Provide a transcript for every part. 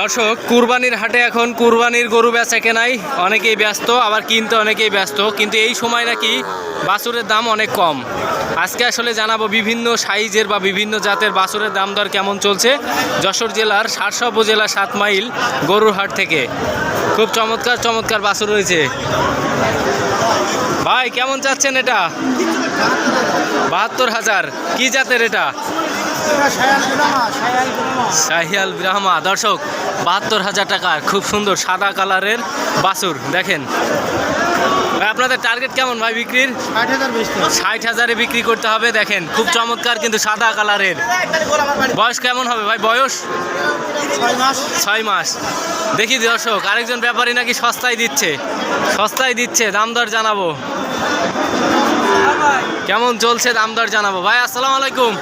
দর্শক, কুরবানির হাটে এখন কুরবানির গরু বেচা কেনাই অনেকেই ব্যস্ত, আবার কিনতে অনেকেই ব্যস্ত, কিন্তু এই সময় নাকি বাছুরের দাম অনেক কম। আজকে আসলে জানাবো বিভিন্ন সাইজের বা বিভিন্ন জাতের বাছুরের দাম দর কেমন চলছে যশোর জেলার শার্শা উপজেলা 7 মাইল গরুর হাট থেকে। খুব চমৎকার চমৎকার বাছুর রয়েছে। ভাই কেমন চাচ্ছেন এটা? 72,000। কি জাতের এটা? শাহিয়াল ব্রাহ্মা। দর্শক, 72,000 টাকার খুব সুন্দর সাদা কালারের বাছুর। দেখেন ভাই, আপনাদের টার্গেট কেমন ভাই বিক্রির? 60,000-এ বিক্রি করতে হবে। দেখেন খুব চমৎকার কিন্তু সাদা কালারের। বয়স কেমন হবে ভাই? বয়স 6 মাস। দেখি দর্শক, আরেকজন ব্যাপারী নাকি সস্তায় দিচ্ছে। দাম দর জানাবো কেমন চলছে, দাম দর জানাবো। ভাই আসসালামু আলাইকুম,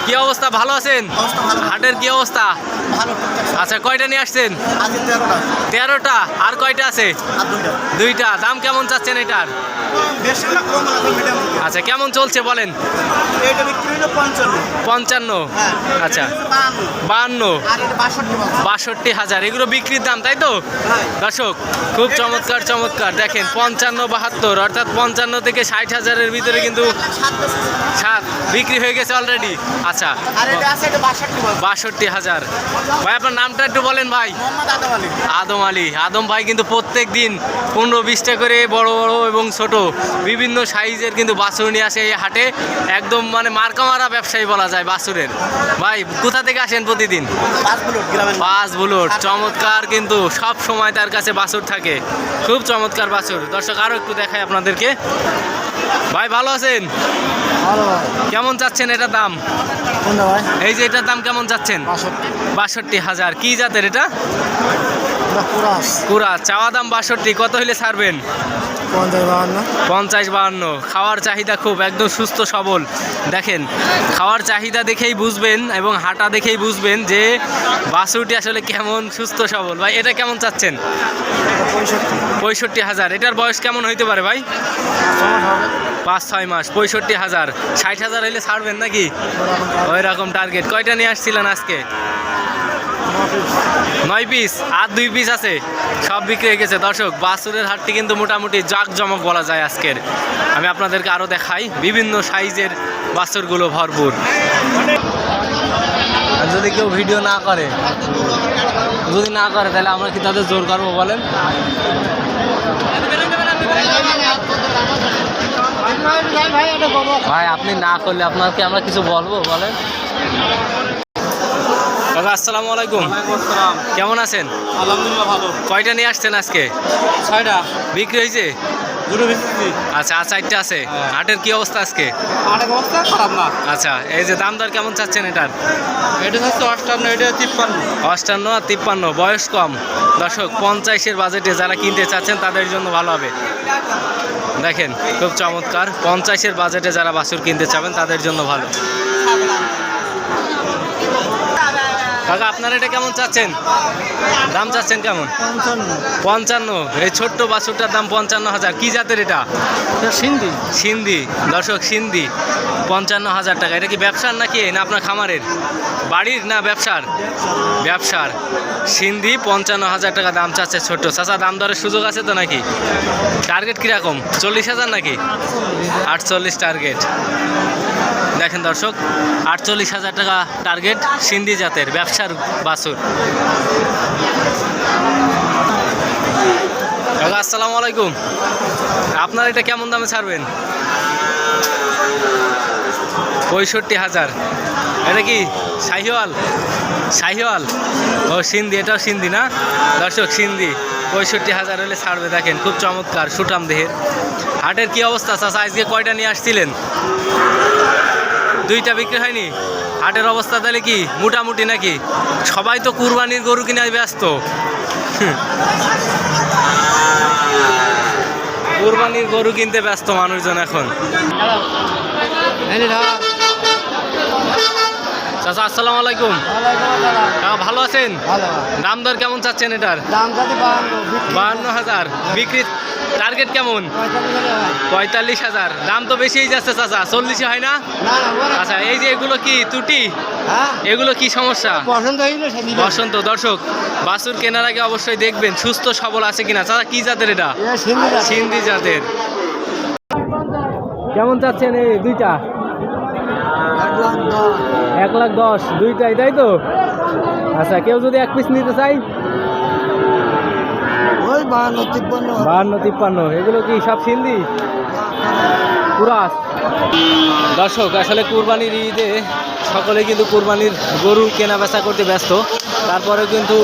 কি অবস্থা? ভালো আছেন? হাটের কি অবস্থা? আচ্ছা, কয়টা নিয়ে আসছেন? 13টা। আর কয়টা আছে? 2টা। দাম কেমন চাচ্ছেন এটার? আচ্ছা, কেমন চলছে বলেন? 55। আচ্ছা, 52, 62,000 এগুলো বিক্রির দাম, তাই তো? দর্শক, খুব চমৎকার চমৎকার। দেখেন 55, 72 অর্থাৎ 55 থেকে 60,000-এর ভিতরে কিন্তু 7 বিক্রি হয়ে গেছে অলরেডি। আচ্ছা, 62,000। ভাই আপনার নামটা একটু বলেন ভাই। আদম আলী। আদম ভাই কিন্তু প্রত্যেক দিন 15-20টা করে বড় বড় এবং ছোট বিভিন্ন সাইজের কিন্তু বাছুর নিয়ে আসে এই হাটে। একদম মানে মার্কা মারা ব্যবসায়ী বলা যায় বাছুরের। ভাই কোথা থেকে আসেন প্রতিদিন? 5 বুলট। চমৎকার, কিন্তু সব সময় তার কাছে বাছুর থাকে। খুব চমৎকার বাছুর। দর্শক, আরো একটু দেখাই আপনাদেরকে। ভাই ভালো আছেন? কেমন চাচ্ছেন এটার দাম? এই যে এটার দাম কেমন চাচ্ছেন? 62,000। কি জাতের এটা? কুরা। চাওয়া দাম 62। কত হইলে ছাড়বেন? 50-52। খাওয়ার চাহিদা খুব, একদম সুস্থ সবল। দেখেন খাওয়ার চাহিদা দেখেই বুঝবেন এবং হাঁটা দেখেই বুঝবেন যে বাছুরটি আসলে কেমন সুস্থ সবল। ভাই এটা কেমন চাচ্ছেন? 65,000। এটার বয়স কেমন হইতে পারে ভাই? 5-6 মাস। 65,000। 60,000 হইলে ছাড়বেন নাকি? ওই রকম টার্গেট। কয়টা নিয়ে আসছিলেন আজকে? 9 পিস। আর 2 পিস আছে, সব বিক্রি হয়ে গেছে। দর্শক, বাছুরের হাটটি কিন্তু মোটামুটি জাঁকজমক বলা যায় আজকের। আমি আপনাদেরকে আরও দেখাই, বিভিন্ন সাইজের বাছুরগুলো ভরপুর। আর যদি কেউ ভিডিও না করে তাহলে আমরা কি তাদের জোর করবো বলেন? ভাই আপনি না করলে আপনাকে আমরা কিছু বলবো বলেন? কাকা আসসালামু আলাইকুম। কেমন আছেন? আলহামদুলিল্লাহ ভালো। কয়টা নিয়ে আসছেন আজকে? 6টা বিক্রি হয়েছে? আচ্ছা, আর 4টা আছে। হাটের কি অবস্থা আজকে? হাটের অবস্থা খারাপ না। আচ্ছা, এই যে দাম দর কেমন চাচ্ছেন এটার? এটা হচ্ছে 58, এটা 53। 58 আর 53। বয়স কম। দর্শক, 50-এর বাজেটে যারা কিনতে চাচ্ছেন তাদের জন্য ভালো হবে। দেখেন খুব চমৎকার। 50-এর বাজেটে যারা বাছুর কিনতে চাবেন তাদের জন্য ভালো। কাকা আপনারা এটা কেমন চাচ্ছেন? দাম চাচ্ছেন কেমন? 55। এই ছোট্ট বাছুরটার দাম 55,000। কি জাতের এটা? সিন্ধি। দর্শক, সিন্ধি। 55,000 টাকা। এটা কি ব্যবসার নাকি না আপনার খামারের? বাড়ির না ব্যবসার? ব্যবসার। সিন্ধি 55,000 টাকা দাম চাচ্ছে ছোট্ট। চাচা দাম দরের সুযোগ আছে তো নাকি? টার্গেট কীরকম? 40,000 নাকি? 48 টার্গেট। দেখেন দর্শক, 48,000 টাকা টার্গেট। সিন্ধি জাতের ব্যবসার বাছুর। কাকা আসসালামু আলাইকুম, আপনার এটা কেমন দামে ছাড়বেন? 65,000। এটা কি শাহিওয়াল? ও সিন্ধি। এটাও সিন্ধি না? দর্শক, সিন্ধি। 65,000 হলে ছাড়বে। দেখেন খুব চমৎকার সুঠাম দেহের। হাটের কি অবস্থা চাচা? আজকে কয়টা নিয়ে আসছিলেন? 2টা বিক্রি হয়নি? হাটের অবস্থা তাহলে কি মোটামুটি নাকি? সবাই তো কুরবানির গরু কিনায় ব্যস্ত। কুরবানির গরু কিনতে ব্যস্ত মানুষজন এখন। চাচা আসসালামু আলাইকুম। ভালো আছেন? দাম দর কেমন চাচ্ছেন এটার? দাম যাতে 52,000। বিক্রি টার্গেট কেমন? 45,000। দাম তো বেশিই যাচ্ছে চাচা, 40 হয় না? আচ্ছা, এই যে এগুলো কি ত্রুটি, এগুলো কি সমস্যা? পছন্দ হইলে সে নিবে। বসন্ত দর্শক, বাছুর কেনার আগে অবশ্যই দেখবেন সুস্থ সবল আছে কিনা। চাচা কি জাতের এটা? এটা সিন্ধি জাত। সিন্ধি জাতের। কেমন চাচ্ছেন এই দুইটা? 1,10,000। 1,10,000 দুইটাই, তাই তো? আচ্ছা, কেউ যদি এক পিস নিতে চাই? ওই 52-53। 52-53। এগুলো কি সব সিন্ধি কুরাস? দর্শক, আসলে কুরবানির ঈদে সকলে কিন্তু কুরবানির গরু কেনা বেচা করতে ব্যস্ত। তারপরেও কিন্তু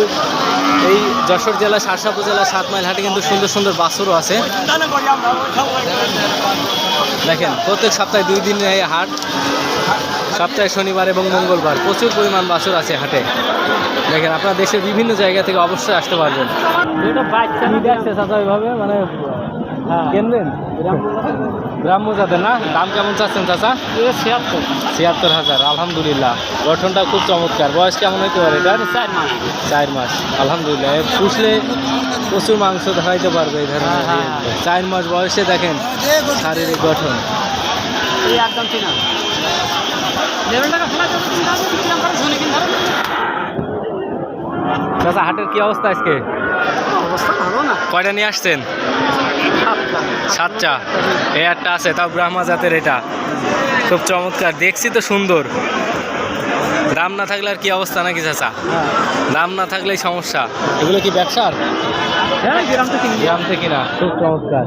এই যশোর জেলা শার্শা উপজেলা 7 মাইল হাটে কিন্তু সুন্দর সুন্দর বাছুরও আছে। দেখেন, প্রত্যেক সপ্তাহে 2 দিন এই হাট, সপ্তাহে শনিবার এবং মঙ্গলবার প্রচুর পরিমাণ বাছুর আছে হাটে। দেখেন, আপনারা দেশের বিভিন্ন জায়গা থেকে অবশ্যই আসতে পারবেন। মানে কিনবেন গ্রাম্য জাতের না? দাম কেমন চাচ্ছেন চাচা? 76,000। আলহামদুলিল্লাহ, গঠনটা খুব চমৎকার। বয়স কেমন হইতে পারে এটার? 4 মাস। আলহামদুলিল্লাহ, পুষলে প্রচুর মাংস দেখাইতে পারবে এই ধরনের। 4 মাস বয়সে দেখেন শারীরিক গঠন। চাচা, হাটের কি অবস্থা আজকে? অবস্থা ভালো না। কয়টা নিয়ে আসছেন? 7টা। এই একটা আছে, তাও ব্রাহ্মা জাতের। এটা খুব চমৎকার, দেখছি তো সুন্দর। দাম না থাকলে আর কি অবস্থা নাকি চাচা? দাম না থাকলেই সমস্যা। এগুলো কি ব্যবসার? গ্রাম থেকে না। খুব চমৎকার।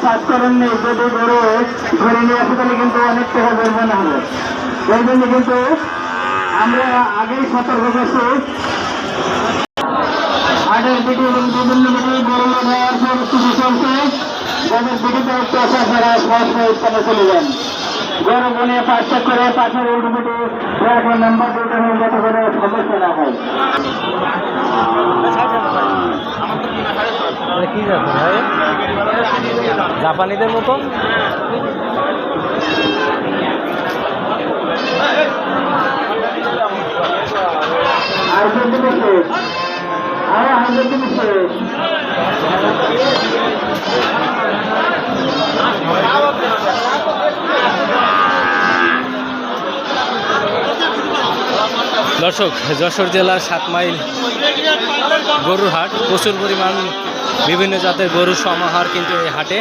কাজ করেন নেই, যদি গরু ঘরে নিয়ে আসে তাহলে কিন্তু অনেক টাকা জরিমানা হবে। এই জন্য কিন্তু আমরা আগেই সতর্ক করছি। হাটের দিকে এবং বিভিন্ন দিকে গরু নেওয়ার পরিস্থিতি চলছে। যাদের দিকে একটু আসা ছাড়া সরাসরি স্থানে চলে যান। গরু বনে পাঁচটা করে পাশের উল্টোপিটি নাম্বার দুটো হয়ে যাতে করে সমস্যা না হয়। এটা কি জাতের ভাই? জাপানিদের মতো? আর যদি বসে আরো হাজার যদি বসে দর্শক, যশোর জেলার 7 মাইল গরুর হাট। প্রচুর পরিমাণ বিভিন্ন জাতের গরুর সমাহার কিন্তু এই হাটে।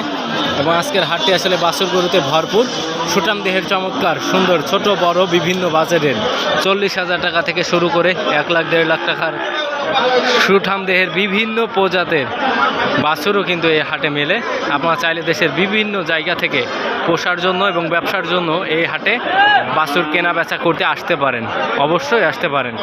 এবং আজকের হাটটি আসলে বাছুর গরুতে ভরপুর। সুঠাম দেহের চমৎকার সুন্দর ছোট বড় বিভিন্ন বাজারের 40,000 টাকা থেকে শুরু করে 1 লাখ 1.5 লাখ টাকার সুঠাম দেহের বিভিন্ন প্রজাতের বাছুরও কিন্তু এই হাটে মেলে। আপনারা চাইলে দেশের বিভিন্ন জায়গা থেকে পোষার জন্য এবং ব্যবসার জন্য এই হাটে বাছুর কেনা বেচা করতে আসতে পারেন, অবশ্যই আসতে পারেন।